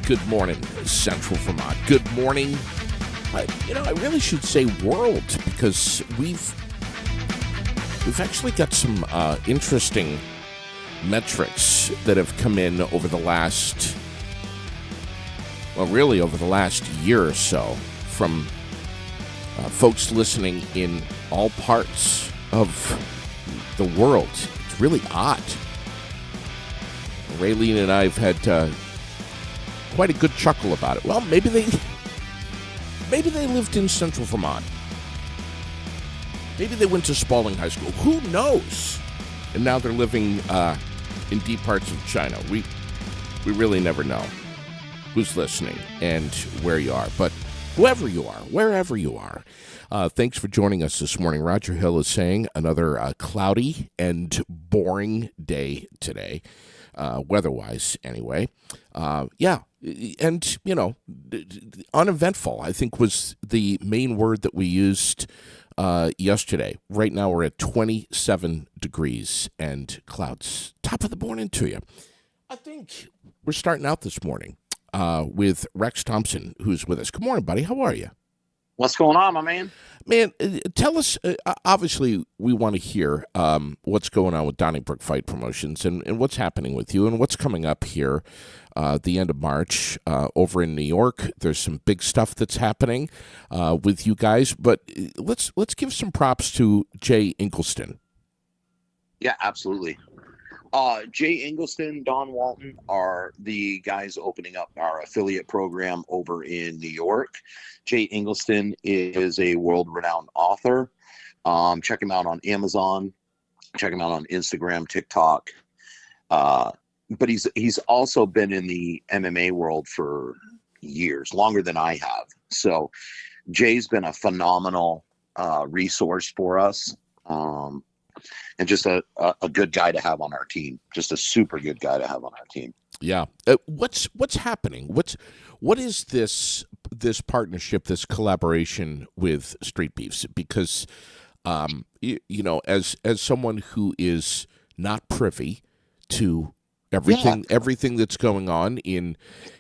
Good morning, Central Vermont. Good morning. I really should say world, because we've actually got some interesting metrics that have come in over the last, over the last year or so from folks listening in all parts of the world. It's really odd. Raylene and I have had quite a good chuckle about it. Well, maybe they lived in Central Vermont. Maybe they went to Spalding High School. Who knows? And now they're living in deep parts of China. We really never know who's listening and where you are. But whoever you are, wherever you are, thanks for joining us this morning. Roger Hill is saying another cloudy and boring day today, weather-wise anyway. And, uneventful, I think, was the main word that we used yesterday. Right now we're at 27 degrees and clouds. Top of the morning to you. I think we're starting out this morning with Rex Thompson, who's with us. Good morning, buddy. How are you? What's going on, my man? Man, tell us, obviously, we want to hear what's going on with Donnybrook Fight Promotions and what's happening with you and what's coming up here the end of March over in New York. There's some big stuff that's happening with you guys, but let's give some props to Jay Ingelston. Yeah, absolutely. Jay Ingelston, Don Walton are the guys opening up our affiliate program over in New York. Jay Ingelston is a world-renowned author. Check him out on Amazon. Check him out on Instagram, TikTok. But he's also been in the MMA world for years, longer than I have. So Jay's been a phenomenal resource for us. And just a good guy to have on our team. Just a super good guy to have on our team. Yeah. What's happening? What is this partnership, this collaboration with Street Beefs? Because as someone who is not privy to everything that's going on in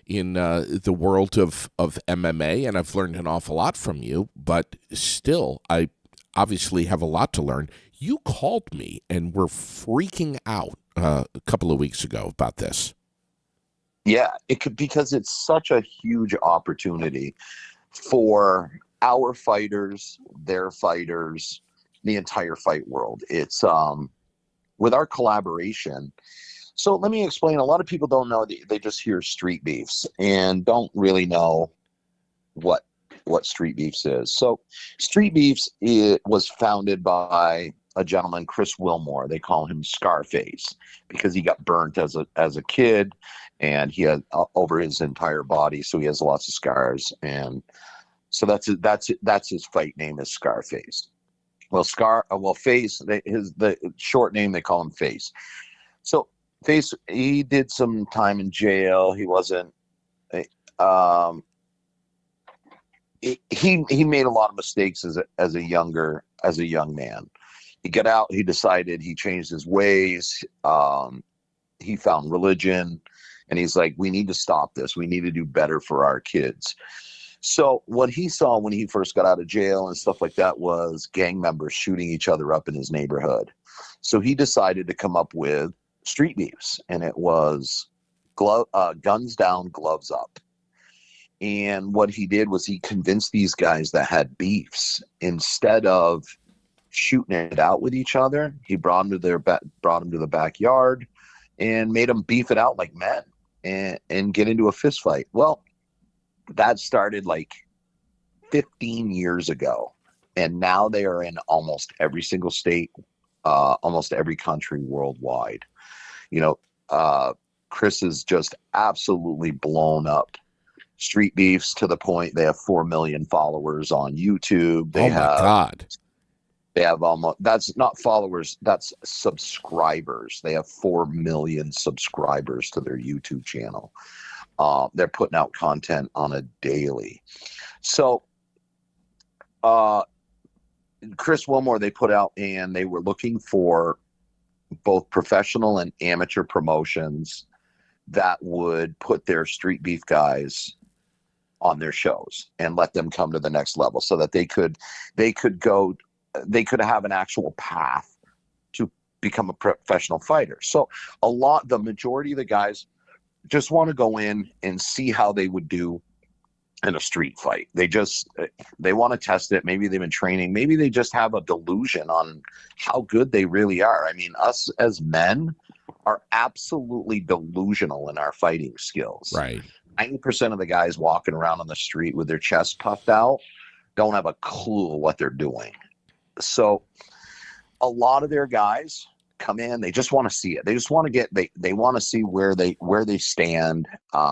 the world of MMA, and I've learned an awful lot from you, but still I obviously have a lot to learn. You called me and were freaking out a couple of weeks ago about this. Yeah, because it's such a huge opportunity for our fighters, their fighters, the entire fight world. It's with our collaboration. So let me explain. A lot of people don't know. They just hear Street Beefs and don't really know what Street Beefs is. So Street Beefs was founded by a gentleman, Chris Wilmore. They call him Scarface because he got burnt as a kid, and he had over his entire body, so he has lots of scars. And so that's his fight name is Scarface. Well, Face. The short name, they call him Face. So Face, he did some time in jail. He wasn't. He made a lot of mistakes as a young man. He got out. He decided. He changed his ways. He found religion, and he's like, "We need to stop this. We need to do better for our kids." So what he saw when he first got out of jail and stuff like that was gang members shooting each other up in his neighborhood. So he decided to come up with Street Beefs, and it was guns down, gloves up. And what he did was he convinced these guys that had beefs, instead of shooting it out with each other, he brought them to the backyard and made them beef it out like men and get into a fist fight. Well, that started like 15 years ago, and now they are in almost every single state, almost every country worldwide. Chris is just absolutely blown up Street Beefs to the point they have 4 million followers on YouTube. God. They have almost, that's not followers, that's subscribers. They have 4 million subscribers to their YouTube channel. They're putting out content on a daily. So Chris Wilmore, they put out, and they were looking for both professional and amateur promotions that would put their street beef guys on their shows and let them come to the next level so that they could have an actual path to become a professional fighter. So the majority of the guys just want to go in and see how they would do in a street fight. They want to test it. Maybe they've been training. Maybe they just have a delusion on how good they really are. I mean, us as men are absolutely delusional in our fighting skills. Right. 90% of the guys walking around on the street with their chest puffed out don't have a clue what they're doing. So a lot of their guys come in, they just want to see it. They just want to they want to see where they stand,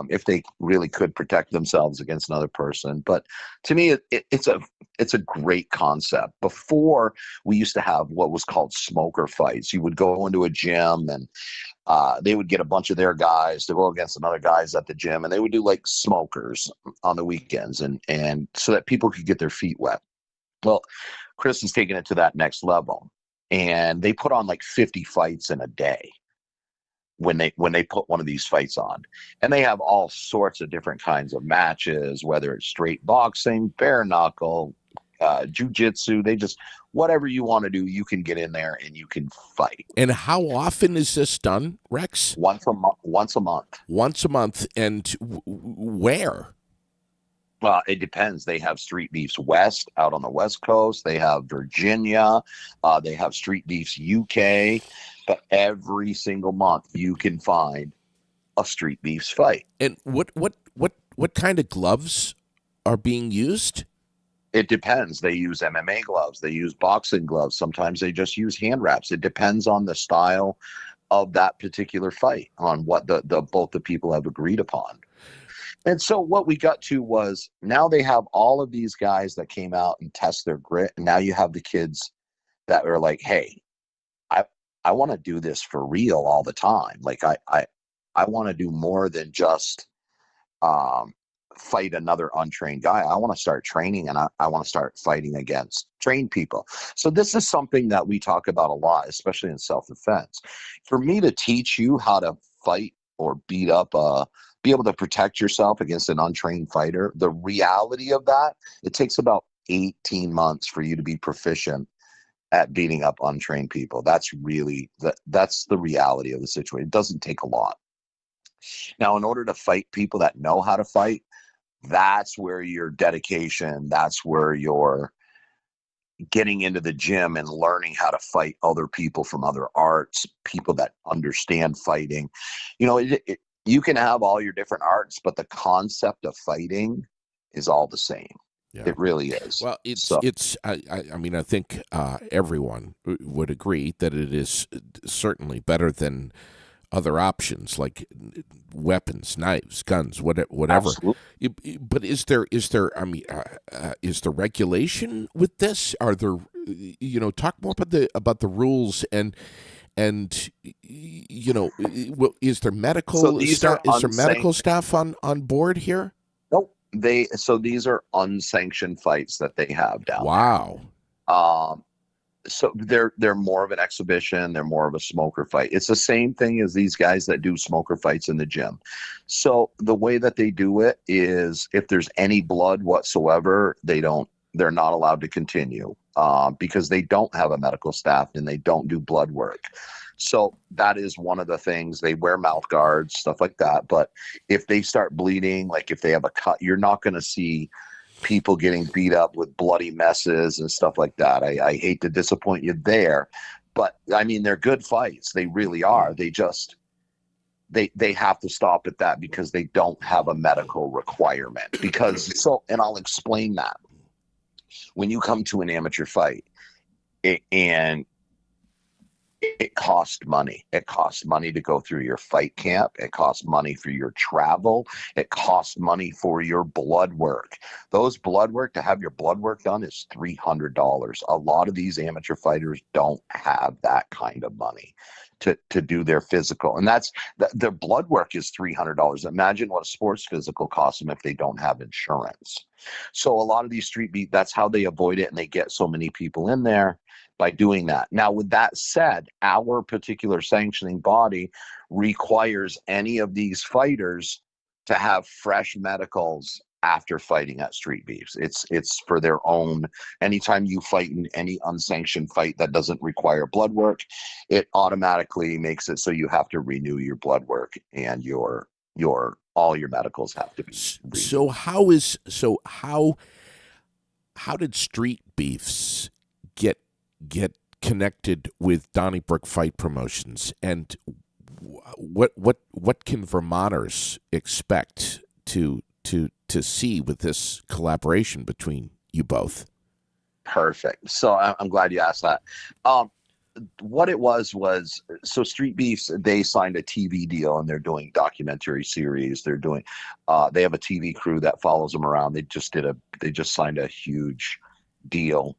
if they really could protect themselves against another person. But to me, it's a great concept. Before, we used to have what was called smoker fights. You would go into a gym and they would get a bunch of their guys to go against another guys at the gym, and they would do like smokers on the weekends, and so that people could get their feet wet. Well, Chris has taken it to that next level, and they put on like 50 fights in a day when they put one of these fights on, and they have all sorts of different kinds of matches, whether it's straight boxing, bare knuckle, jiu-jitsu. They just, whatever you want to do, you can get in there and you can fight. And how often is this done, Rex? Once a month. Once a month. And where? Well, it depends. They have Street Beefs West out on the West Coast. They have Virginia. They have Street Beefs UK. But every single month, you can find a Street Beefs fight. And what kind of gloves are being used? It depends. They use MMA gloves. They use boxing gloves. Sometimes they just use hand wraps. It depends on the style of that particular fight, on what both the people have agreed upon. And so what we got to was, now they have all of these guys that came out and test their grit. And now you have the kids that are like, hey, I want to do this for real all the time. Like I want to do more than just fight another untrained guy. I want to start training, and I want to start fighting against trained people. So this is something that we talk about a lot, especially in self-defense. For me to teach you how to fight or beat up be able to protect yourself against an untrained fighter, the reality of that, it takes about 18 months for you to be proficient at beating up untrained people. That's the reality of the situation. It doesn't take a lot. Now, in order to fight people that know how to fight, that's where your dedication, that's where your getting into the gym and learning how to fight other people from other arts, people that understand fighting. You can have all your different arts, but the concept of fighting is all the same. Yeah. It really is. Well, I mean, I think everyone would agree that it is certainly better than other options like weapons, knives, guns, whatever. Absolutely. But is there? I mean, is there regulation with this? Are there? Talk more about the rules and is there medical staff? Is there medical staff on board here? Nope. These are unsanctioned fights that they have down. Wow. So they're more of an exhibition. They're more of a smoker fight. It's the same thing as these guys that do smoker fights in the gym. So the way that they do it is, if there's any blood whatsoever, they're not allowed to continue because they don't have a medical staff and they don't do blood work. So that is one of the things. They wear mouth guards, stuff like that. But if they start bleeding, like if they have a cut, you're not going to see people getting beat up with bloody messes and stuff like that. I hate to disappoint you there, but I mean, they're good fights. They really are. They just, they have to stop at that because they don't have a medical requirement. And I'll explain that. When you come to an amateur fight, it costs money. It costs money to go through your fight camp. It costs money for your travel. It costs money for your blood work. To have your blood work done is $300. A lot of these amateur fighters don't have that kind of money to do their physical. And their blood work is $300. Imagine what a sports physical costs them if they don't have insurance. So a lot of these that's how they avoid it, and they get so many people in there by doing that. Now, with that said, our particular sanctioning body requires any of these fighters to have fresh medicals after fighting at Street Beefs. It's for their own. Anytime you fight in any unsanctioned fight that doesn't require blood work, it automatically makes it so you have to renew your blood work, and your all your medicals have to be renewed. How did Street Beefs get connected with Donnybrook Fight Promotions, and what can Vermonters expect to see with this collaboration between you both? Perfect. So I'm glad you asked that. What it was so Street Beefs, they signed a TV deal, and they're doing documentary series. They're doing they have a TV crew that follows them around. They just signed a huge deal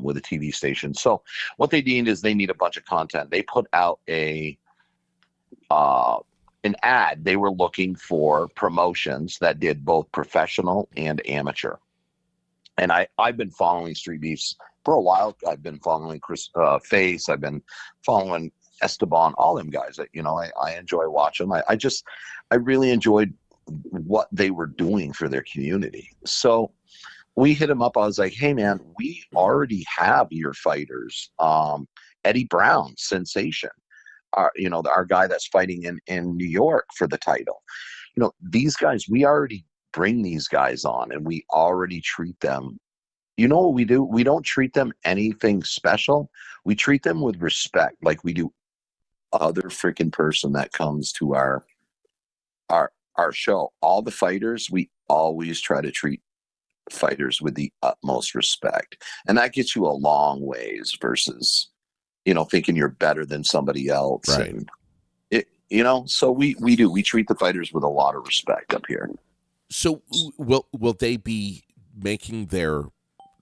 with a TV station. So what they need is they need a bunch of content. They put out an ad. They were looking for promotions that did both professional and amateur. And I've been following Street Beefs for a while. I've been following Chris Face. I've been following Esteban, all them guys. I enjoy watching them. I really enjoyed what they were doing for their community. So we hit him up. I was like, hey man, we already have your fighters. Eddie Brown, Sensation, our guy that's fighting in New York for the title. These guys, we already bring these guys on, and we already treat them. You know what we do? We don't treat them anything special. We treat them with respect, like we do other freaking person that comes to our show. All the fighters, we always try to treat fighters with the utmost respect, and that gets you a long ways versus thinking you're better than somebody else. Right. And so we treat the fighters with a lot of respect up here. So will they be making their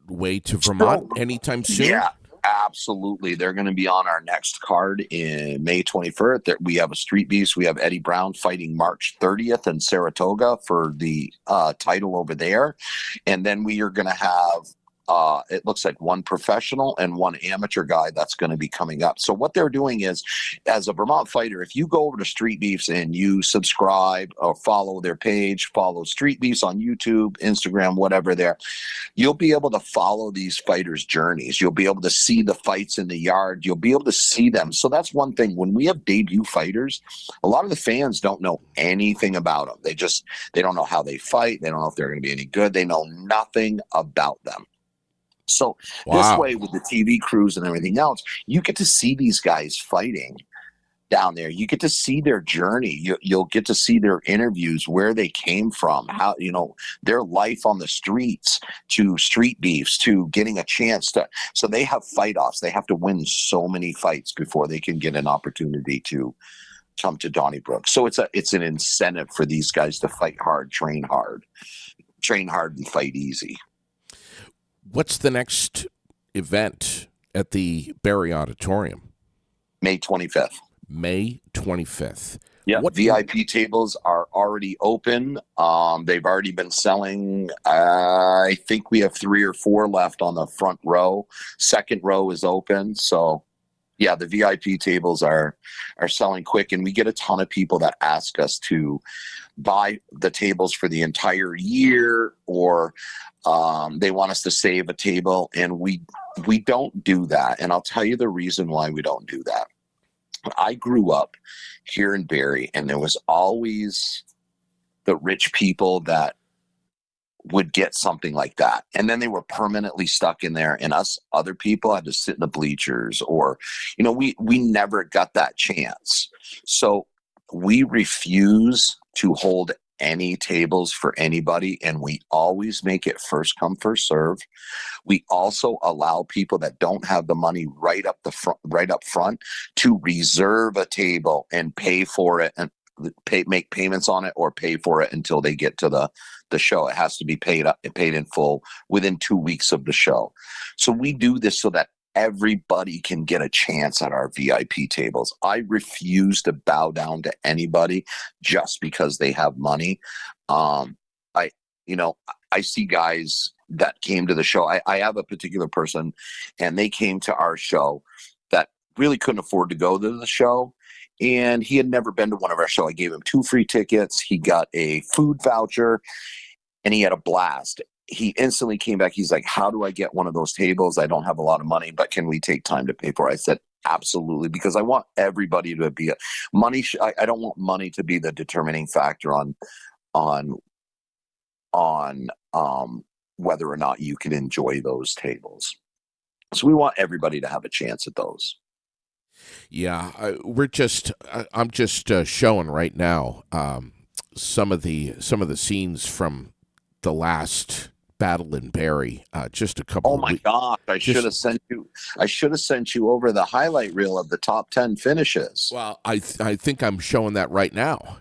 way to Vermont anytime soon? Yeah, absolutely. They're going to be on our next card in May 21st. We have a Street Beefs. We have Eddie Brown fighting March 30th in Saratoga for the title over there. And then we are going to have it looks like one professional and one amateur guy that's going to be coming up. So what they're doing is, as a Vermont fighter, if you go over to Street Beefs and you subscribe or follow their page, follow Street Beefs on YouTube, Instagram, whatever there, you'll be able to follow these fighters' journeys. You'll be able to see the fights in the yard. You'll be able to see them. So that's one thing. When we have debut fighters, a lot of the fans don't know anything about them. They don't know how they fight. They don't know if they're going to be any good. They know nothing about them. So This way, with the TV crews and everything else, you get to see these guys fighting down there. You get to see their journey. You'll get to see their interviews, where they came from, how, their life on the streets, to Street Beefs, to getting a chance to. So they have fight offs. They have to win so many fights before they can get an opportunity to come to Donnybrook. So it's an incentive for these guys to fight hard, train hard, and fight easy. What's the next event at the Barry Auditorium? May 25th. May 25th. Yeah, VIP tables are already open. They've already been selling. I think we have 3 or 4 left on the front row. Second row is open. So, yeah, the VIP tables are selling quick, and we get a ton of people that ask us to buy the tables for the entire year, or they want us to save a table, and we don't do that. And I'll tell you the reason why we don't do that. I grew up here in Barry, and there was always the rich people that would get something like that, and then they were permanently stuck in there, and us other people had to sit in the bleachers, or we never got that chance. So we refuse to hold any tables for anybody, and we always make it first come, first serve. We also allow people that don't have the money right up front to reserve a table and pay for it, and make payments on it, or pay for it until they get to the show. It has to be paid in full within 2 weeks of the show. So we do this so that everybody can get a chance at our VIP tables. I refuse to bow down to anybody just because they have money. I see guys that came to the show. I have a particular person, and they came to our show that really couldn't afford to go to the show. And he had never been to one of our show. I gave him 2 free tickets. He got a food voucher, and he had a blast. He instantly came back. He's like, how do I get one of those tables? I don't have a lot of money, but can we take time to pay for it? I said, absolutely, because I want everybody to be money. I don't want money to be the determining factor on whether or not you can enjoy those tables. So we want everybody to have a chance at those. Yeah, I'm just showing right now some of the scenes from the last Battle in Barrie. Just a couple. Oh my gosh! I should have sent you over the highlight reel of the top 10 finishes. Well, I think I'm showing that right now.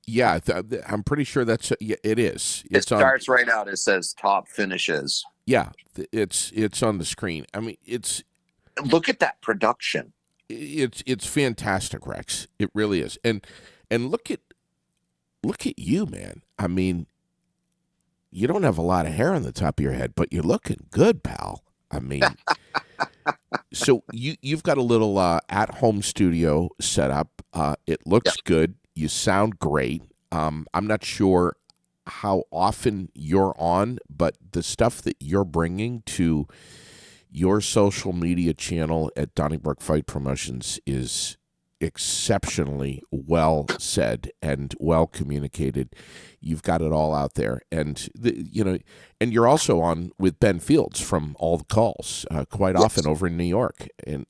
Yeah, I'm pretty sure that's it is. It starts right out. It says top finishes. Yeah, it's on the screen. I mean, look at that production. It's fantastic, Rex. It really is. And look at you, man. I mean, you don't have a lot of hair on the top of your head, but you're looking good, pal. I mean, so you've got a little at-home studio set up. It looks good. You sound great. I'm not sure how often you're on, but the stuff that you're bringing to your social media channel at Donnybrook Fight Promotions is exceptionally well said and well communicated. You've got it all out there, and and you're also on with Ben Fields from All the Calls quite often over in New York. And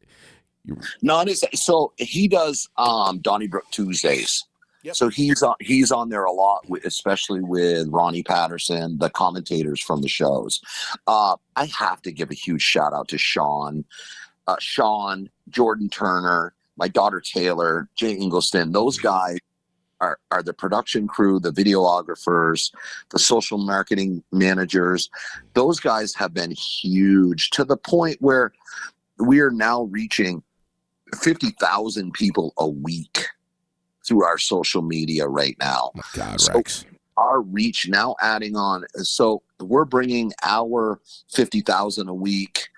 so he does Donnybrook Tuesdays. Yep. So he's on there a lot, especially with Ronnie Patterson, the commentators from the shows. I have to give a huge shout out to Sean, Jordan Turner, my daughter Taylor, Jay Ingelston. Those guys are the production crew, the videographers, the social marketing managers. Those guys have been huge to the point where we are now reaching 50,000 people a week through our social media right now. Oh my God, Rex. Our reach now adding on. So we're bringing our 50,000 a week.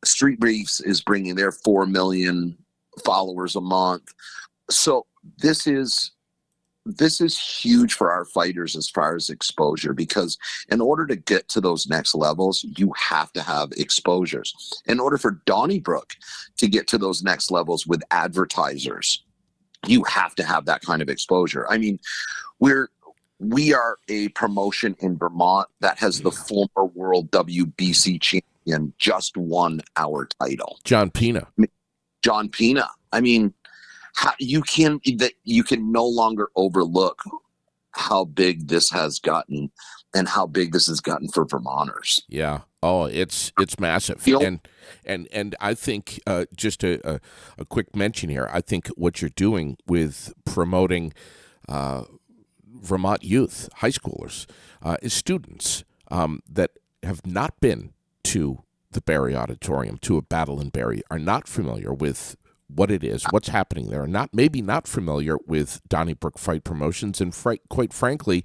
Street Briefs is bringing their 4 million followers a month. So this is huge for our fighters as far as exposure, because in order to get to those next levels, you have to have exposures. In order for Donnybrook to get to those next levels with advertisers, you have to have that kind of exposure. I mean, we are a promotion in Vermont that has the former world WBC champion just won our title. John Pena. I mean, you can no longer overlook how big this has gotten and how big this has gotten for Vermonters. Yeah. Oh, it's massive. And I think just a quick mention here. I think what you're doing with promoting Vermont youth, high schoolers, is students that have not been to the Barrie Auditorium, to a Battle in Barrie, are not familiar with what it is, what's happening there, maybe not familiar with Donnybrook Fight Promotions, and quite frankly,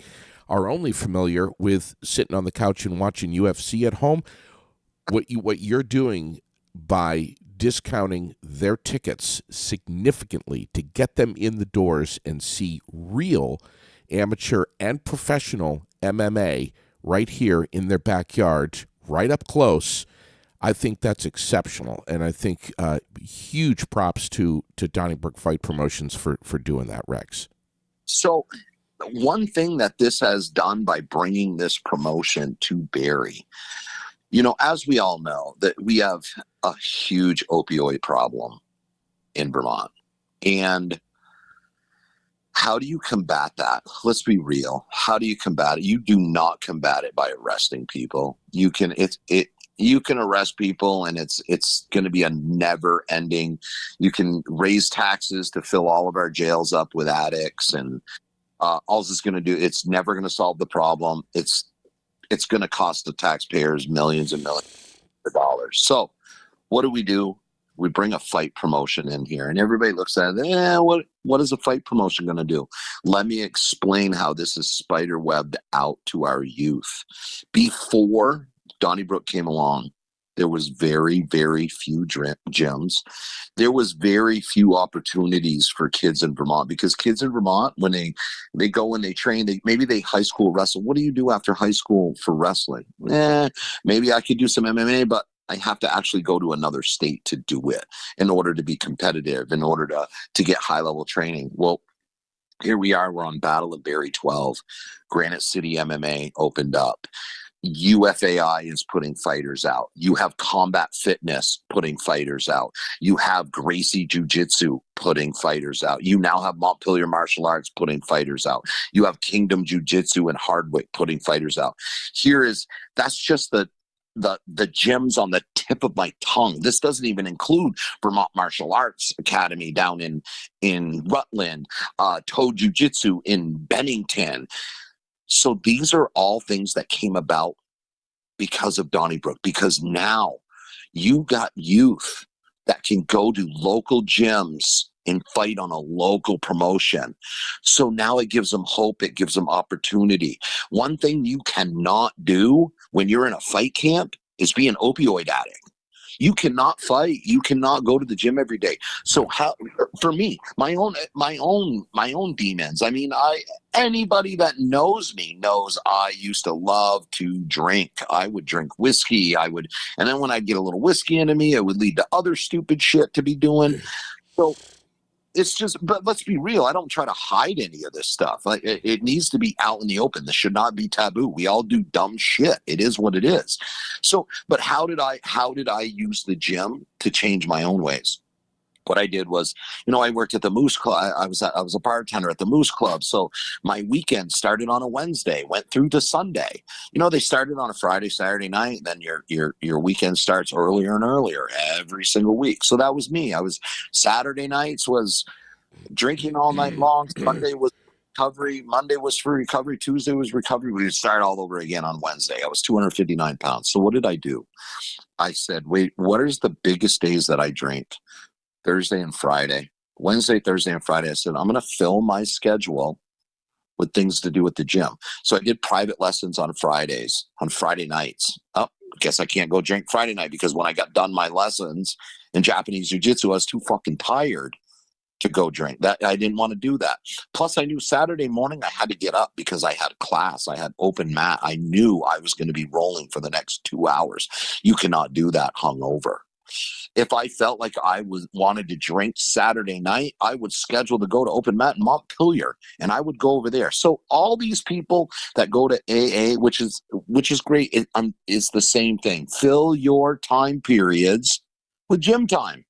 are only familiar with sitting on the couch and watching UFC at home. What you're doing by discounting their tickets significantly to get them in the doors and see real amateur and professional MMA right here in their backyard, right up close, I think that's exceptional. And I think huge props to Donnybrook Fight Promotions for doing that, Rex. So one thing that this has done by bringing this promotion to Barrie, as we all know, that we have a huge opioid problem in Vermont. And how do you combat that? Let's be real. How do you combat it? You do not combat it by arresting people. You can arrest people, and it's going to be a never ending. You can raise taxes to fill all of our jails up with addicts, and all this is going to do, it's never going to solve the problem. It's going to cost the taxpayers millions and millions of dollars. So what do? we bring a fight promotion in here, and everybody looks at it. What is a fight promotion going to do? Let me explain how this is spider webbed out to our youth. Before Donnybrook came along, there was very, very few gyms. There was very few opportunities for kids in Vermont, because kids in Vermont, when they go and they train, maybe they high school wrestle. What do you do after high school for wrestling? Maybe I could do some MMA, but I have to actually go to another state to do it in order to be competitive, in order to get high level training. Well, here we are. We're on Battle of Barrie 12. Granite City MMA opened up. UFAI is putting fighters out. You have Combat Fitness putting fighters out. You have Gracie Jiu-Jitsu putting fighters out. You now have Montpelier Martial Arts putting fighters out. You have Kingdom Jiu-Jitsu and Hardwick putting fighters out. That's just the gyms on the tip of my tongue. This doesn't even include Vermont Martial Arts Academy down in Rutland, Toe Jiu-Jitsu in Bennington. So these are all things that came about because of Donnybrook, because now you got youth that can go to local gyms and fight on a local promotion. So now it gives them hope. It gives them opportunity. One thing you cannot do when you're in a fight camp is be an opioid addict. You cannot fight. You cannot go to the gym every day. So for me, my own demons. I mean, anybody that knows me knows I used to love to drink. I would drink whiskey. And then when I'd get a little whiskey into me, it would lead to other stupid shit to be doing. So it's just, but let's be real. I don't try to hide any of this stuff. It needs to be out in the open. This should not be taboo. We all do dumb shit. It is what it is. So, but how did I use the gym to change my own ways? What I did was, I worked at the Moose Club. I was a bartender at the Moose Club. So my weekend started on a Wednesday, went through to Sunday. They started on a Friday, Saturday night. Then your weekend starts earlier and earlier every single week. So that was me. Saturday nights was drinking all night long. Sunday was recovery. Monday was for recovery. Tuesday was recovery. We would start all over again on Wednesday. I was 259 pounds. So what did I do? I said, wait, what is the biggest days that I drink? Thursday and Friday. Wednesday, Thursday, and Friday. I said, I'm going to fill my schedule with things to do at the gym. So I did private lessons on Fridays, on Friday nights. Oh, guess I can't go drink Friday night, because when I got done my lessons in Japanese Jiu-Jitsu, I was too fucking tired to go drink. That I didn't want to do that. Plus, I knew Saturday morning I had to get up because I had class. I had open mat. I knew I was going to be rolling for the next 2 hours. You cannot do that hungover. If I felt like I wanted to drink Saturday night, I would schedule to go to open mat in Montpelier, and I would go over there. So all these people that go to AA, which is great, is the same thing. Fill your time periods with gym time,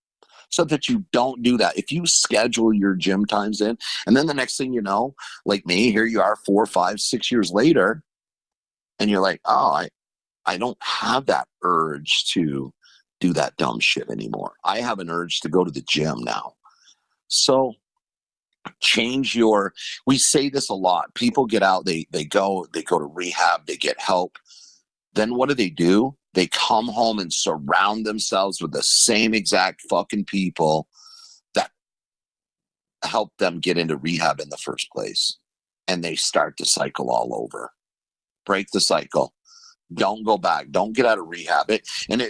so that you don't do that. If you schedule your gym times in, and then the next thing you know, like me, here you are 4, 5, 6 years later, and you're like, oh, I don't have that urge to do that dumb shit anymore. I have an urge to go to the gym now. So we say this a lot. People get out, they go to rehab, they get help. Then what do? They come home and surround themselves with the same exact fucking people that helped them get into rehab in the first place. And they start to cycle all over. Break the cycle. Don't go back. Don't get out of rehab. And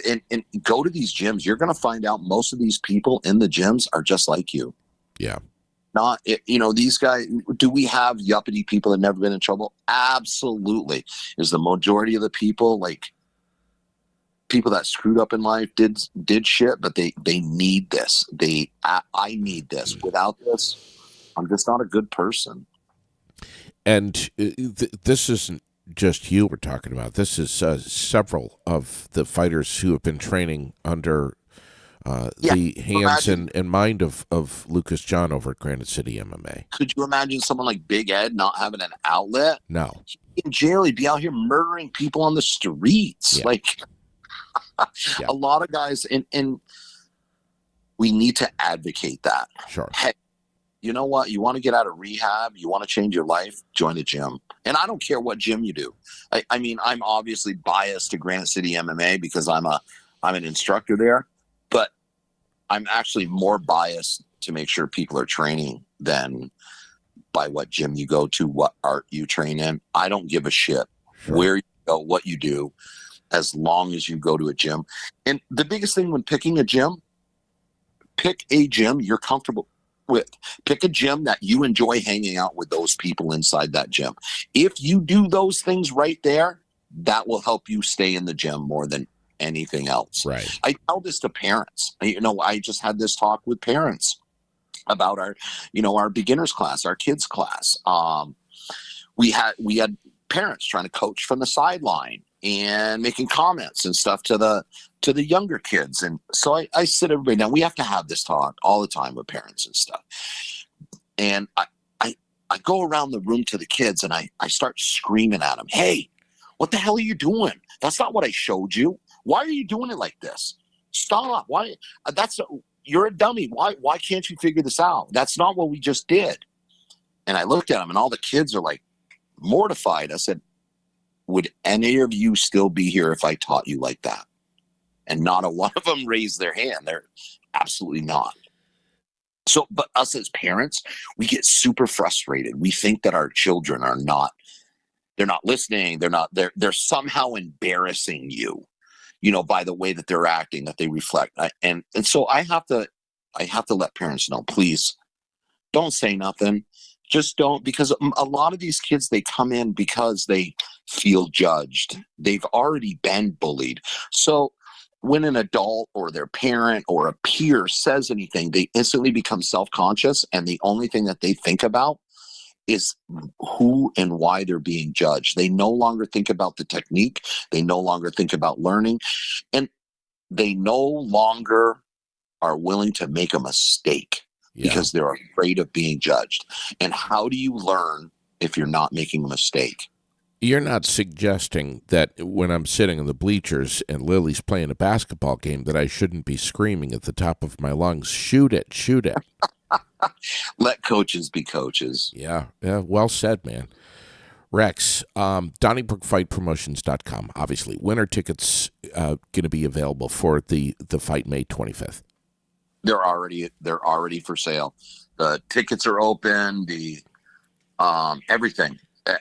go to these gyms. You're going to find out most of these people in the gyms are just like you. Yeah. These guys, do we have yuppity people that have never been in trouble? Absolutely. Is the majority of the people, like people that screwed up in life, did shit, but they need this. I need this. Without this, I'm just not a good person. And this isn't just you we're talking about. This is several of the fighters who have been training under the hands and mind of Lucas John over at Granite City MMA. Could you imagine someone like Big Ed not having an outlet? No. He'd be in jail. He'd be out here murdering people on the streets. Yeah. Like a lot of guys, and we need to advocate that. Sure. Hey, you know what? You want to get out of rehab? You want to change your life? Join a gym. And I don't care what gym you do. I mean, I'm obviously biased to Granite City MMA because I'm an instructor there. But I'm actually more biased to make sure people are training than by what gym you go to, what art you train in. I don't give a shit where you go, what you do, as long as you go to a gym. And the biggest thing when picking a gym, pick a gym you're comfortable with. Pick a gym that you enjoy hanging out with those people inside that gym. If you do those things right there, that will help you stay in the gym more than anything else. Right. I tell this to parents. I just had this talk with parents about our beginners class, our kids class. We had parents trying to coach from the sideline and making comments and stuff to the younger kids. And so I sit everybody down. We have to have this talk all the time with parents and stuff. And I go around the room to the kids and I start screaming at them. Hey, what the hell are you doing? That's not what I showed you. Why are you doing it like this? Stop. Why? You're a dummy. Why can't you figure this out? That's not what we just did. And I looked at them and all the kids are like mortified. I said, would any of you still be here if I taught you like that? And not a one of them raised their hand. They're absolutely not. So, but us as parents, we get super frustrated. We think that our children they're not listening. They're somehow embarrassing you, by the way that they're acting, that they reflect. And so I have to let parents know, please don't say nothing. Just don't, because a lot of these kids, they come in because they feel judged. They've already been bullied. So when an adult or their parent or a peer says anything, they instantly become self-conscious. And the only thing that they think about is who and why they're being judged. They no longer think about the technique. They no longer think about learning. And they no longer are willing to make a mistake because they're afraid of being judged. And how do you learn if you're not making a mistake? You're not suggesting that when I'm sitting in the bleachers and Lily's playing a basketball game that I shouldn't be screaming at the top of my lungs, shoot it, shoot it. Let coaches be coaches. Yeah, well said, man. Rex, DonnybrookFightPromotions.com. Obviously, winter tickets going to be available for the fight May 25th. They're already for sale. The tickets are open. The everything.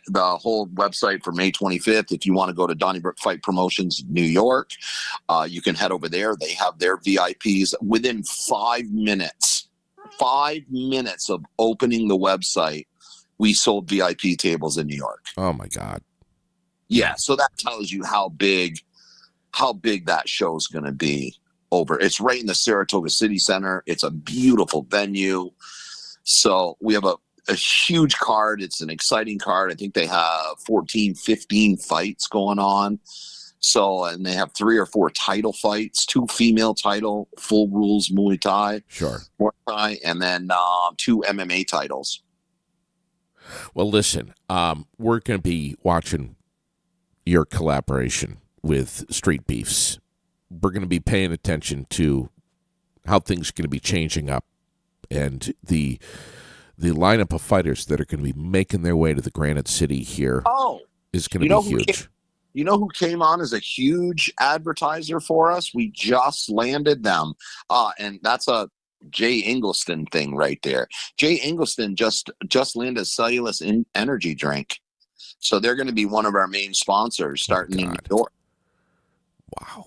The whole website for May 25th. If you want to go to Donnybrook Fight Promotions New York, you can head over there. They have their VIPs within 5 minutes. 5 minutes of opening the website, we sold VIP tables in New York. Oh my God. Yeah. So that tells you how big that show's going to be over. It's right in the Saratoga City Center. It's a beautiful venue. So we have a huge card. It's an exciting card. I think they have 14, 15 fights going on. So, and they have 3 or 4 title fights, 2 female title, full rules Muay Thai. Sure. Muay Thai, and then 2 MMA titles. Well, listen, we're going to be watching your collaboration with Street Beefs. We're going to be paying attention to how things are going to be changing up and the lineup of fighters that are going to be making their way to the Granite City here is going to be huge. You know who came on as a huge advertiser for us? We just landed them. And that's a Jay Ingelston thing right there. Jay Ingelston just landed Cellulose energy drink. So they're going to be one of our main sponsors starting in New York. Wow.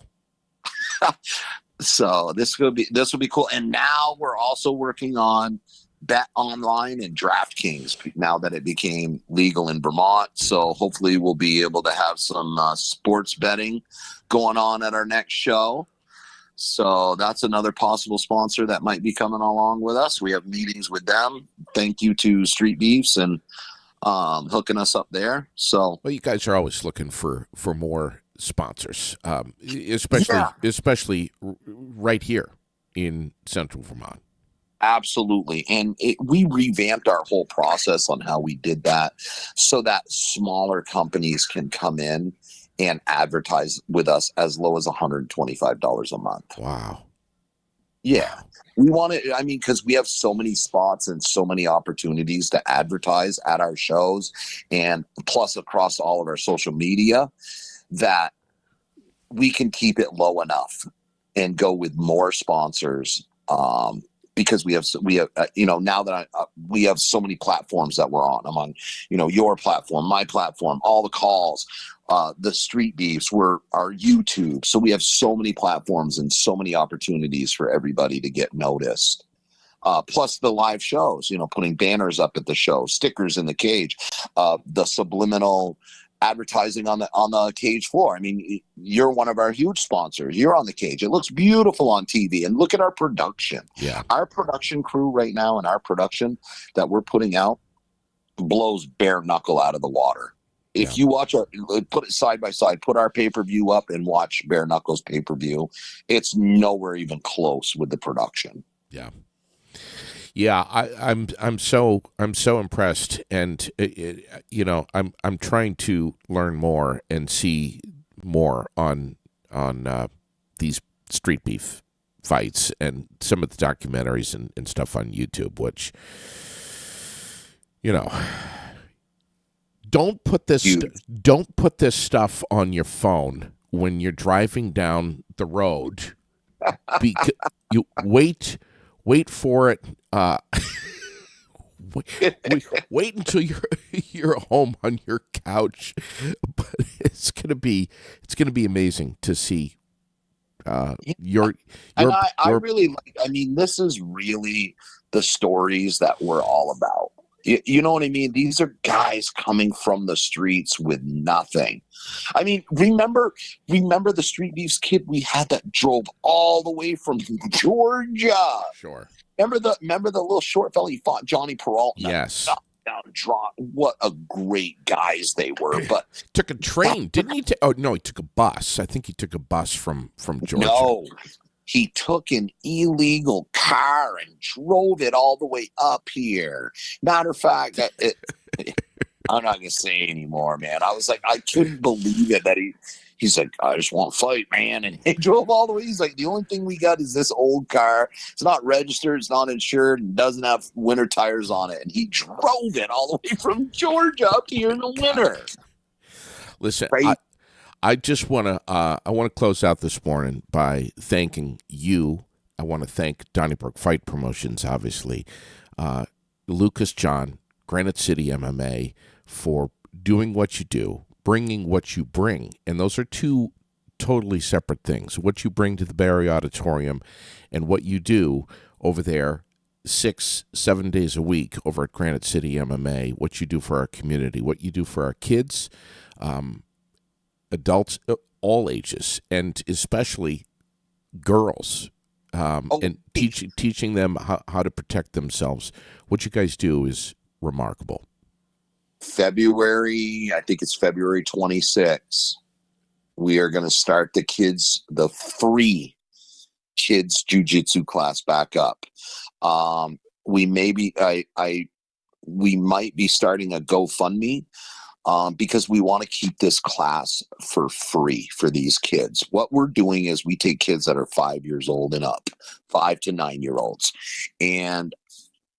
So this will be cool. And now we're also working on Bet Online and DraftKings now that it became legal in Vermont. So hopefully we'll be able to have some sports betting going on at our next show. So that's another possible sponsor that might be coming along with us. We have meetings with them. Thank you to Street Beefs and hooking us up there. So, well, you guys are always looking for more sponsors, especially right here in Central Vermont. Absolutely. And we revamped our whole process on how we did that so that smaller companies can come in and advertise with us as low as $125 a month. Wow. Yeah. We want to, because we have so many spots and so many opportunities to advertise at our shows and plus across all of our social media that we can keep it low enough and go with more sponsors Because we have now that we have so many platforms that we're on. I'm on, your platform, my platform, all the calls, the street beefs, our YouTube. So we have so many platforms and so many opportunities for everybody to get noticed. Plus the live shows, putting banners up at the show, stickers in the cage, the subliminal advertising on the cage floor. I mean, you're one of our huge sponsors. You're on the cage. It looks beautiful on TV. And look at our production. Yeah. Our production crew right now and our production that we're putting out blows bare knuckle out of the water. If you watch put it side by side, put our pay-per-view up and watch Bare Knuckles pay-per-view, it's nowhere even close with the production. Yeah. Yeah, I'm so impressed, and I'm trying to learn more and see more on these street beef fights and some of the documentaries and stuff on YouTube. Which, don't put this stuff on your phone when you're driving down the road. Because you wait for it. Wait until you're home on your couch. But it's gonna be amazing to see your. I really like. I mean, this is really the stories that we're all about. You know what I mean? These are guys coming from the streets with nothing. I mean, remember the Street Beefs kid we had that drove all the way from Georgia. Sure. Remember the little short fella he fought, Johnny Peralta? Yes. What a great guys they were. But took a train, didn't he? Oh no, he took a bus. I think he took a bus from Georgia. No. He took an illegal car and drove it all the way up here. Matter of fact, I'm not going to say anymore, man. I was like, I couldn't believe it that he's like, I just want to fight, man. And he drove all the way. He's like, the only thing we got is this old car. It's not registered. It's not insured and doesn't have winter tires on it. And he drove it all the way from Georgia up here in the winter. Listen, right? I just want to close out this morning by thanking you. I want to thank Donnybrook Fight Promotions, obviously, Lucas John, Granite City MMA, for doing what you do, bringing what you bring, and those are two totally separate things. What you bring to the Barrie Auditorium, and what you do over there 6-7 days a week over at Granite City MMA. What you do for our community, what you do for our kids. Adults, all ages, and especially girls, and teaching them how to protect themselves. What you guys do is remarkable. I think it's February 26th, we are going to start the free kids jiu-jitsu class back up. We might be starting a GoFundMe. Because we want to keep this class for free for these kids. What we're doing is we take kids that are 5 years old and up, 5 to 9 year olds, and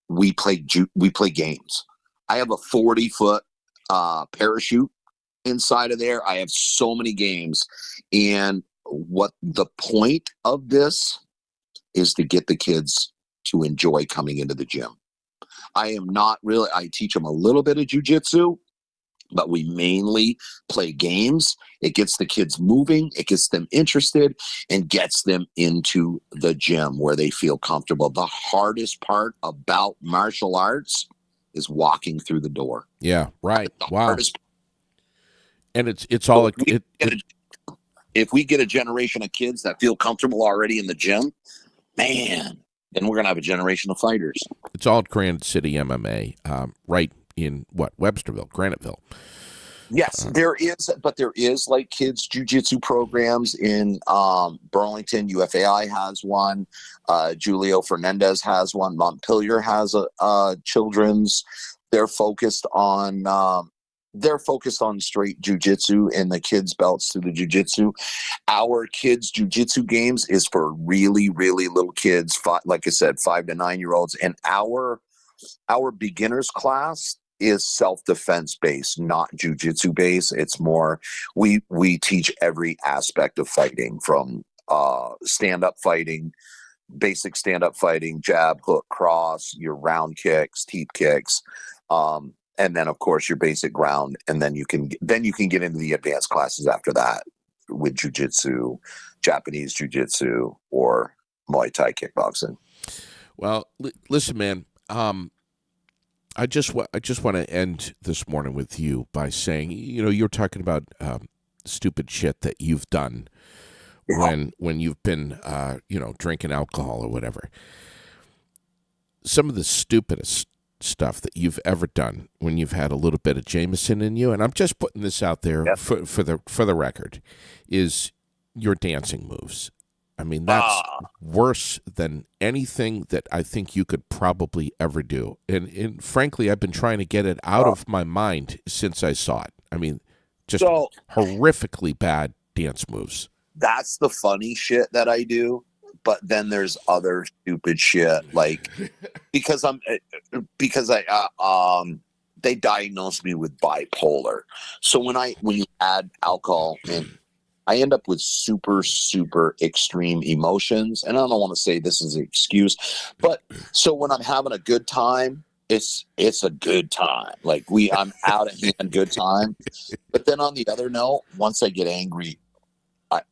we play games. I have a 40-foot parachute inside of there. I have so many games, and what the point of this is to get the kids to enjoy coming into the gym. I teach them a little bit of jiu-jitsu, but we mainly play games. It gets the kids moving, it gets them interested, and gets them into the gym where they feel comfortable. The hardest part about martial arts is walking through the door. Yeah, right. Wow. And it's all if we get a generation of kids that feel comfortable already in the gym, man, then we're going to have a generation of fighters. It's all at Granite City MMA, right in Websterville, Graniteville. Yes, there is like kids jiu-jitsu programs in Burlington. UFAI has one. Julio Fernandez has one. Montpelier has a children's. They're focused on straight jiu-jitsu and the kids' belts to the jiu-jitsu. Our kids' jiu-jitsu games is for really, really little kids, like I said, 5 to 9 year olds. And our beginners class is self-defense based, not jiu-jitsu based. It's more, we teach every aspect of fighting, from stand-up fighting basic stand-up fighting, jab, hook, cross, your round kicks, teep kicks, and then of course your basic ground, and then you can get into the advanced classes after that with jiu-jitsu, Japanese jiu-jitsu, or Muay Thai kickboxing. Well, listen, man. I just want to end this morning with you by saying, you're talking about stupid shit that you've done when you've been, drinking alcohol or whatever. Some of the stupidest stuff that you've ever done when you've had a little bit of Jameson in you, and I'm just putting this out there for the record, is your dancing moves. I mean, that's worse than anything that I think you could probably ever do. And frankly, I've been trying to get it out of my mind since I saw it. I mean, just horrifically bad dance moves. That's the funny shit that I do. But then there's other stupid shit, like because they diagnosed me with bipolar. So when you add alcohol in, I end up with super, super extreme emotions. And I don't want to say this is an excuse, but so when I'm having a good time, it's a good time. Like I'm out of hand good time. But then on the other note, once I get angry,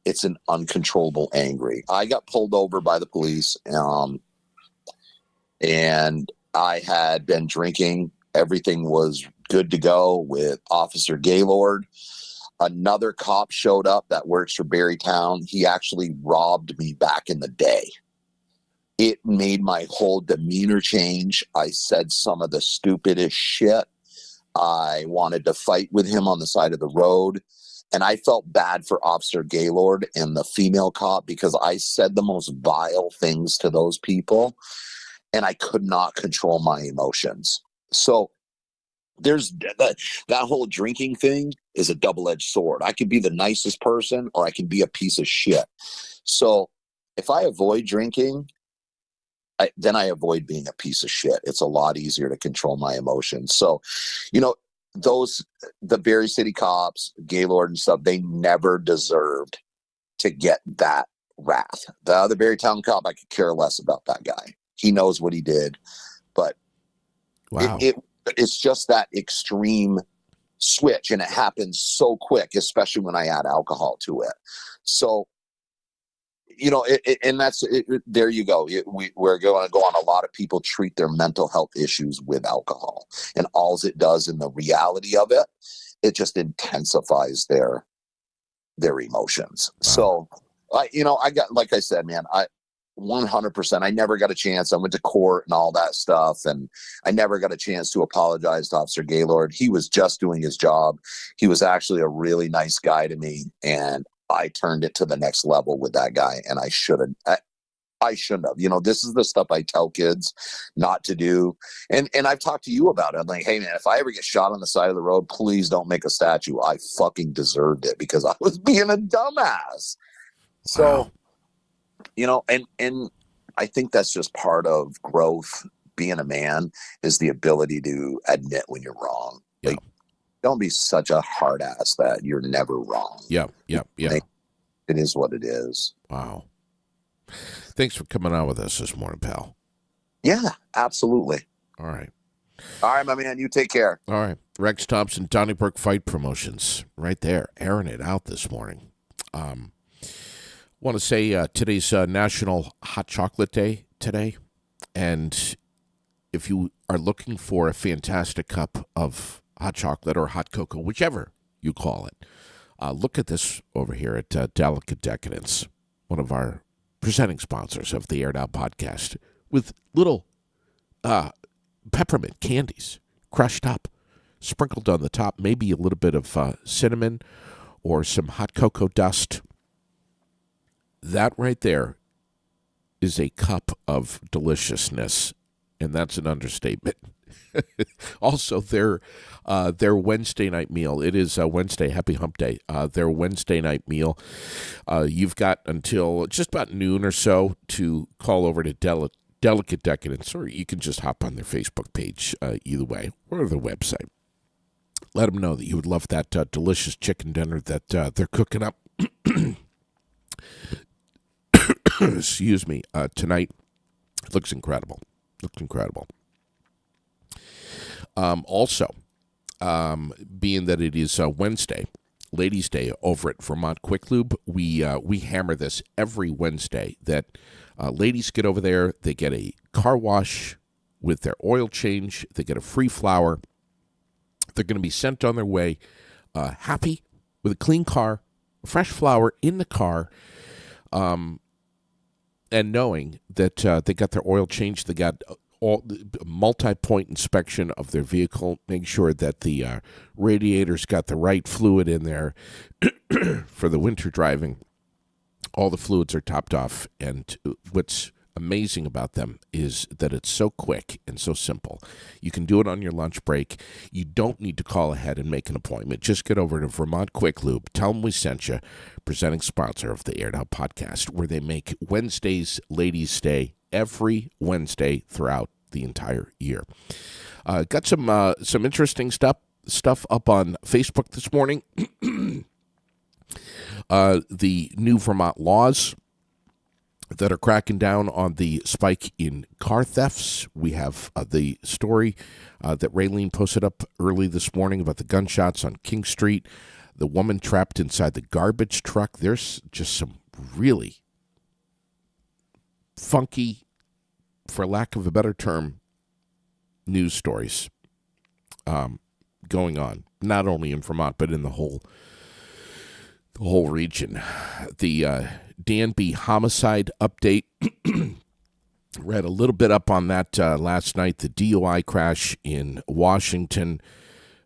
it's an uncontrollable angry. I got pulled over by the police, and I had been drinking. Everything was good to go with Officer Gaylord. Another cop showed up that works for Barrytown. He actually robbed me back in the day. It made my whole demeanor change. I said some of the stupidest shit. I wanted to fight with him on the side of the road. And I felt bad for Officer Gaylord and the female cop because I said the most vile things to those people, and I could not control my emotions. So there's that whole drinking thing is a double-edged sword. I could be the nicest person or I can be a piece of shit. So if I avoid drinking, then I avoid being a piece of shit. It's a lot easier to control my emotions. So, the Berry City cops, Gaylord and stuff, they never deserved to get that wrath. The other Barrytown cop, I could care less about that guy. He knows what he did, but wow. It's just that extreme switch, and it happens so quick, especially when I add alcohol to it. So, and that's it. There you go. We're going to go on. A lot of people treat their mental health issues with alcohol, and all it does in the reality of it, it just intensifies their emotions. Wow. So, I got, like I said, man, 100%. I never got a chance. I went to court and all that stuff, and I never got a chance to apologize to Officer Gaylord. He was just doing his job. He was actually a really nice guy to me, and I turned it to the next level with that guy, and I shouldn't have. This is the stuff I tell kids not to do. And I've talked to you about it. I'm like, hey, man, if I ever get shot on the side of the road, please don't make a statue. I fucking deserved it because I was being a dumbass. So, and I think that's just part of growth. Being a man is the ability to admit when you're wrong. Yeah. Like, don't be such a hard ass that you're never wrong. Yeah. It is what it is. Wow. Thanks for coming on with us this morning, pal. Yeah, absolutely. All right, my man. You take care. All right. Rex Thompson, Donnybrook Fight Promotions, right there, airing it out this morning. Want to say today's National Hot Chocolate Day today, and if you are looking for a fantastic cup of hot chocolate or hot cocoa, whichever you call it, look at this over here at Delicate Decadence, one of our presenting sponsors of the Aired Out podcast, with little peppermint candies crushed up, sprinkled on the top, maybe a little bit of cinnamon or some hot cocoa dust. That right there is a cup of deliciousness, and that's an understatement. Also, their Wednesday night meal. It is Wednesday, Happy Hump Day. Their Wednesday night meal. You've got until just about noon or so to call over to Delicate Decadence, or you can just hop on their Facebook page, either way, or the website. Let them know that you would love that delicious chicken dinner that they're cooking up. excuse me, tonight. It looks incredible. Looks incredible. Also, being that it is Wednesday, Ladies' Day over at Vermont Quick Lube, we hammer this every Wednesday that ladies get over there, they get a car wash with their oil change, they get a free flower. They're going to be sent on their way happy with a clean car, a fresh flower in the car, and knowing that they got their oil changed, they got all multi-point inspection of their vehicle, make sure that the radiator's got the right fluid in there for the winter driving. All the fluids are topped off, and what's amazing about them is that it's so quick and so simple. You can do it on your lunch break. You don't need to call ahead and make an appointment. Just get over to Vermont Quick Lube. Tell them we sent you, presenting sponsor of the Aired Out podcast, where they make Wednesday's Ladies' Day every Wednesday throughout the entire year. Got some interesting stuff up on Facebook this morning. The new Vermont laws that are cracking down on the spike in car thefts. We have the story that Raylene posted up early this morning about the gunshots on King Street, the woman trapped inside the garbage truck. There's just some really funky, for lack of a better term, news stories going on, not only in Vermont, but in the whole region. The Danby homicide update. Read a little bit up on that last night. The DUI crash in Washington,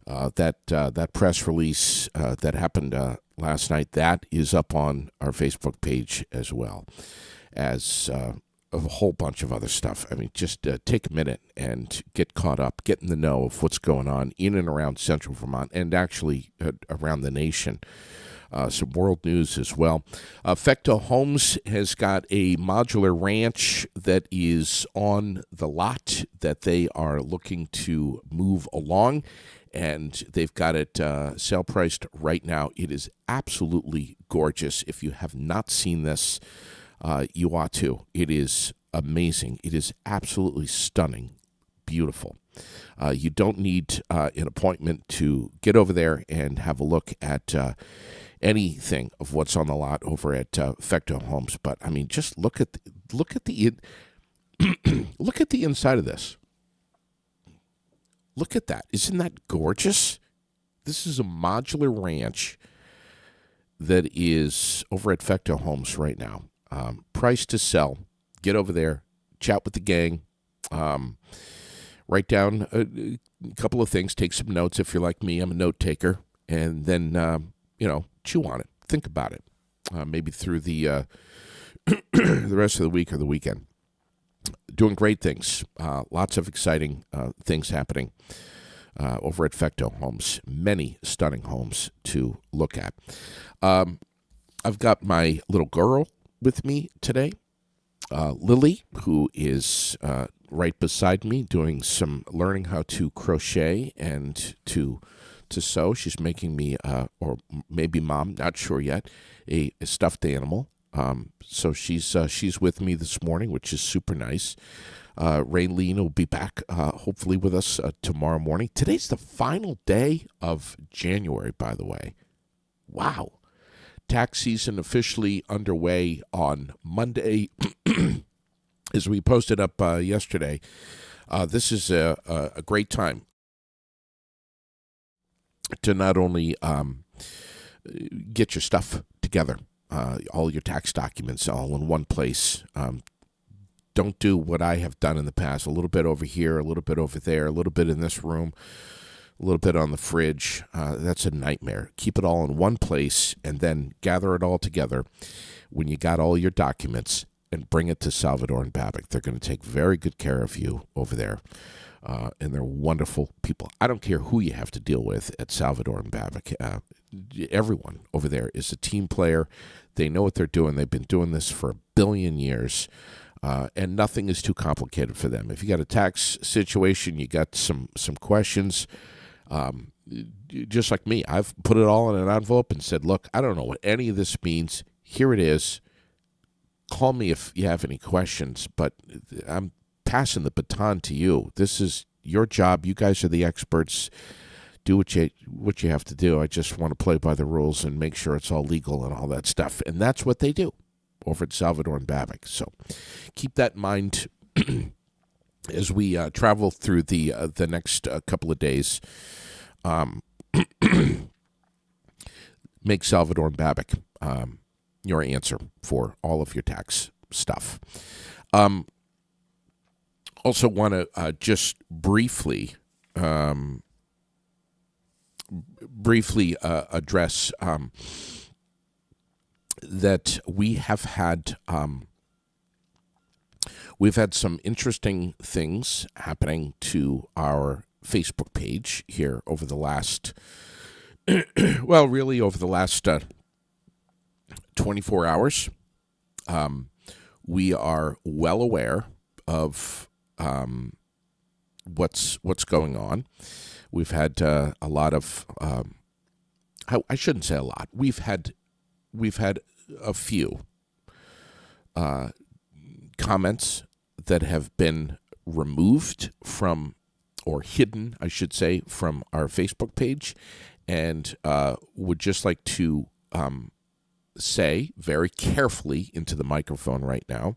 that press release that happened last night, that is up on our Facebook page as well as a whole bunch of other stuff. I mean, just take a minute and get caught up, get in the know of what's going on in and around central Vermont and actually around the nation. Some world news as well. Fecto Homes has got a modular ranch that is on the lot that they are looking to move along, and they've got it sale priced right now. It is absolutely gorgeous. If you have not seen this, you ought to. It is amazing. It is absolutely stunning, beautiful. You don't need an appointment to get over there and have a look at anything of what's on the lot over at Fecto Homes. But I mean, just look at the look at the inside of this. Look at that. Isn't that gorgeous? This is a modular ranch that is over at Fecto Homes right now. Price to sell. Get over there, chat with the gang, write down a couple of things, take some notes if you're like me. I'm a note taker, and then chew on it, think about it, maybe through the the rest of the week or the weekend. Doing great things, lots of exciting things happening over at Fecto Homes. Many stunning homes to look at. I've got my little girl with me today, Lily, who is right beside me doing some learning how to crochet and to sew. She's making me, or maybe mom, not sure yet, a stuffed animal. So she's with me this morning, which is super nice. Raylene will be back hopefully with us tomorrow morning. Today's the final day of January, by the way. Wow. Tax season officially underway on Monday. As we posted up yesterday, this is a great time to not only get your stuff together, all your tax documents all in one place. Don't do what I have done in the past, a little bit over here, a little bit over there, a little bit in this room, a little bit on the fridge. That's a nightmare. Keep it all in one place and then gather it all together when you got all your documents and bring it to Salvador and Babic. They're going to take very good care of you over there. And they're wonderful people. I don't care who you have to deal with at Salvador and Babic. Everyone over there is a team player. They know what they're doing. They've been doing this for 1 billion years. And nothing is too complicated for them. If you got a tax situation, you got some questions, just like me, I've put it all in an envelope and said, look, I don't know what any of this means. Here it is. call me if you have any questions, but I'm passing the baton to you. This is your job. You guys are the experts. Do what you have to do. I just want to play by the rules and make sure it's all legal and all that stuff. And that's what they do over at Salvador and Babic. So keep that in mind as we travel through the next couple of days. Make Salvador and Babic your answer for all of your tax stuff. Also want to just briefly address that we've had some interesting things happening to our Facebook page here over the last, over the last 24 hours. We are well aware of what's going on. We've had a lot of, I shouldn't say a lot. We've had a few comments that have been removed from, or hidden, I should say, from our Facebook page, and would just like to say very carefully into the microphone right now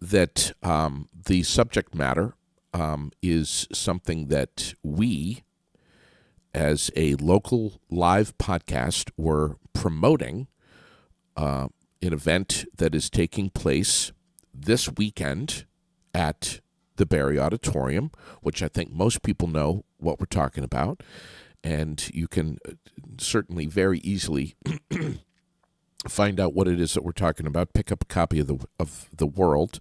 that the subject matter is something that we, as a local live podcast, were promoting an event that is taking place this weekend at the Barrie Auditorium, which I think most people know what we're talking about. And you can certainly very easily find out what it is that we're talking about. Pick up a copy of the World,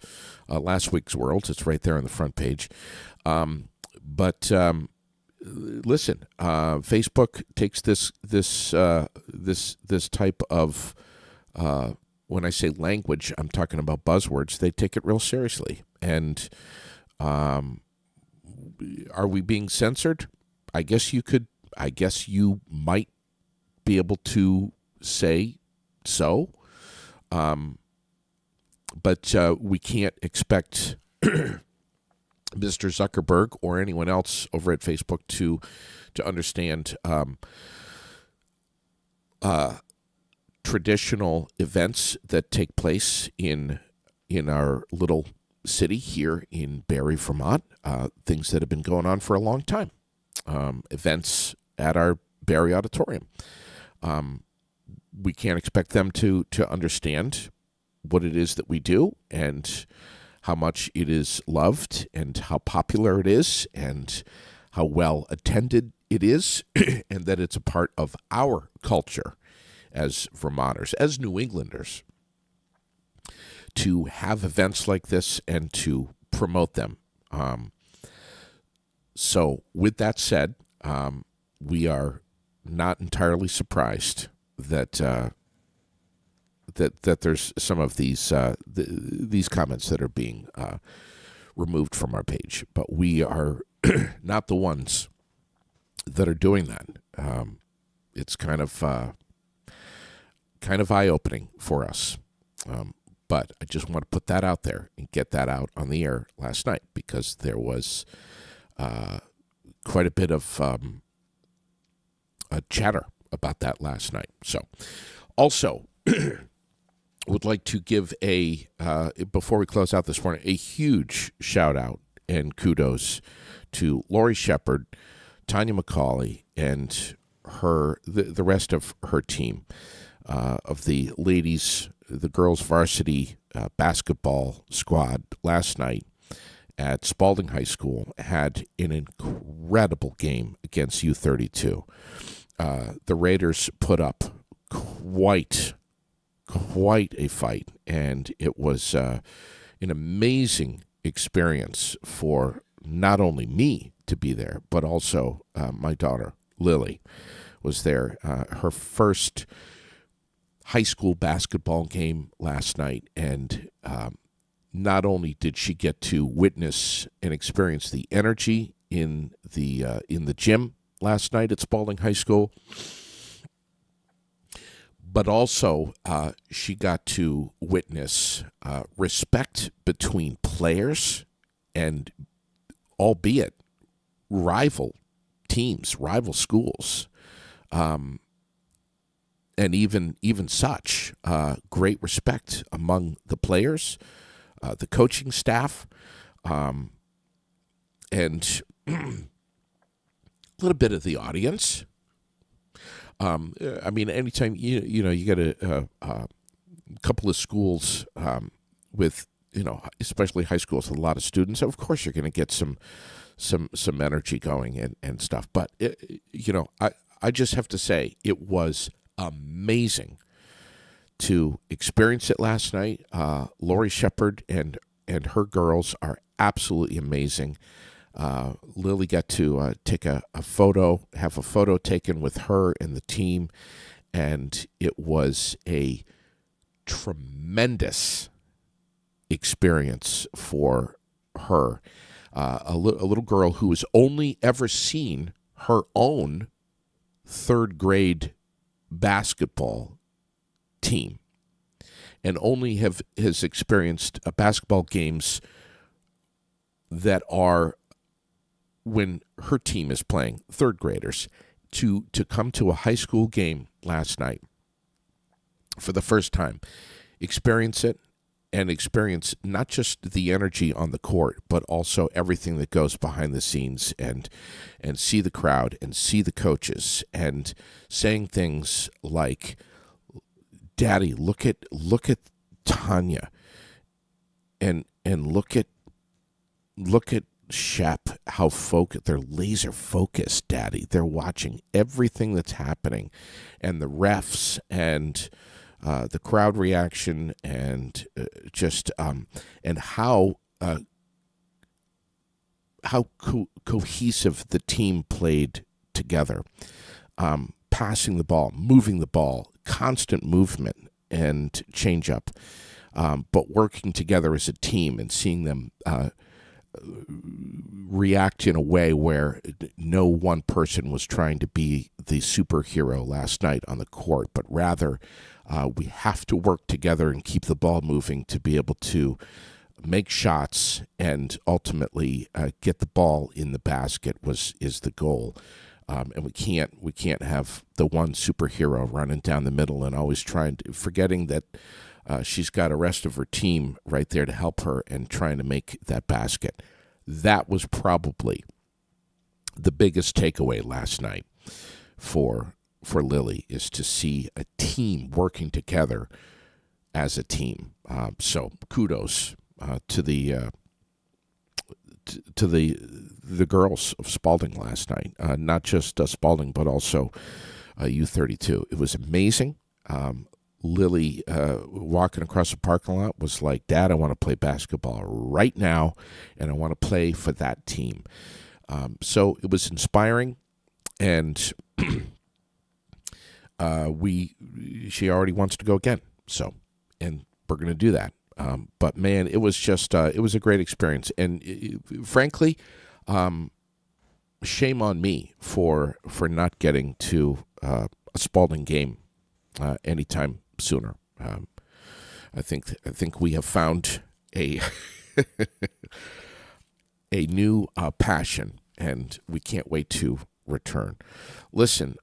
last week's World. It's right there on the front page. But listen, Facebook takes this type of when I say language, I'm talking about buzzwords. They take it real seriously. And are we being censored? I guess you might be able to say so. But we can't expect Mr. Zuckerberg or anyone else over at Facebook to understand traditional events that take place in our little city here in Barrie, Vermont, things that have been going on for a long time, events at our Barrie Auditorium. We can't expect them to understand what it is that we do and how much it is loved and how popular it is and how well attended it is and that it's a part of our culture as Vermonters, as New Englanders, to have events like this and to promote them. So with that said, we are not entirely surprised that that there's some of these comments that are being removed from our page, but we are not the ones that are doing that. It's kind of eye-opening for us. But I just want to put that out there and get that out on the air last night because there was quite a bit of a chatter about that last night. So, also, would like to give before we close out this morning, a huge shout out and kudos to Lori Shepard, Tanya McCauley, and the rest of her team of the girls varsity basketball squad last night at Spalding High School had an incredible game against U32. The Raiders put up quite a fight, and it was an amazing experience for not only me to be there, but also my daughter, Lily, was there. Her first high school basketball game last night, and not only did she get to witness and experience the energy in the gym last night at Spalding High School, but also she got to witness respect between players and, albeit rival teams, rival schools, and even such great respect among the players, the coaching staff, and a little bit of the audience. I mean, anytime you get a couple of schools with, especially high schools with a lot of students, of course you're going to get some energy going and stuff. But I just have to say it was amazing to experience it last night. Lori Shepard and her girls are absolutely amazing. Lily got to take a photo, have a photo taken with her and the team, and it was a tremendous experience for her. A little girl who has only ever seen her own third grade basketball team and only has experienced basketball games that are when her team is playing third graders, to come to a high school game last night for the first time, experience it, and experience not just the energy on the court, but also everything that goes behind the scenes, and see the crowd and see the coaches and saying things like, "Daddy, look at Tanya, and look at Shep, how they're laser focused, Daddy. They're watching everything that's happening, and the refs and the crowd reaction, and and how cohesive the team played together, passing the ball, moving the ball, constant movement and change up, but working together as a team and seeing them react in a way where no one person was trying to be the superhero last night on the court, but rather we have to work together and keep the ball moving to be able to make shots and ultimately get the ball in the basket is the goal. And we can't have the one superhero running down the middle and always forgetting that she's got the rest of her team right there to help her and trying to make that basket. That was probably the biggest takeaway last night for Lily, is to see a team working together as a team. So kudos to the girls of Spalding last night. Not just Spalding, but also U32. It was amazing. Lily, walking across the parking lot, was like, "Dad, I want to play basketball right now, and I want to play for that team." So it was inspiring, and she already wants to go again. So, and we're going to do that. But man, it was just it was a great experience, and frankly, shame on me for not getting to a Spalding game anytime sooner. I think we have found a a new passion, and we can't wait to return. Listen,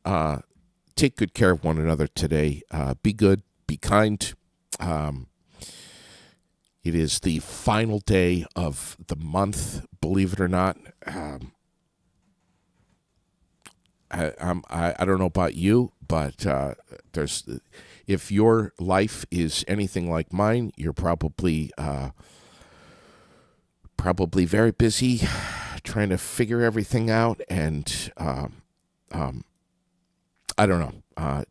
take good care of one another today. Be good, be kind. It is the final day of the month, believe it or not. I don't know about you, but if your life is anything like mine, you're probably very busy trying to figure everything out, and I don't know.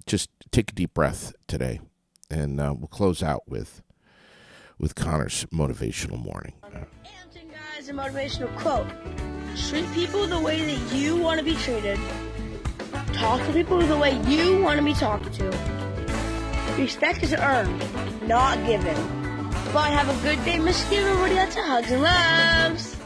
Just take a deep breath today, and we'll close out with Connor's motivational morning. Answering guys, a motivational quote: treat people the way that you want to be treated. Talk to people the way you want to be talked to. Respect is earned, not given. Bye, have a good day. Miss you, everybody. That's a hugs and loves.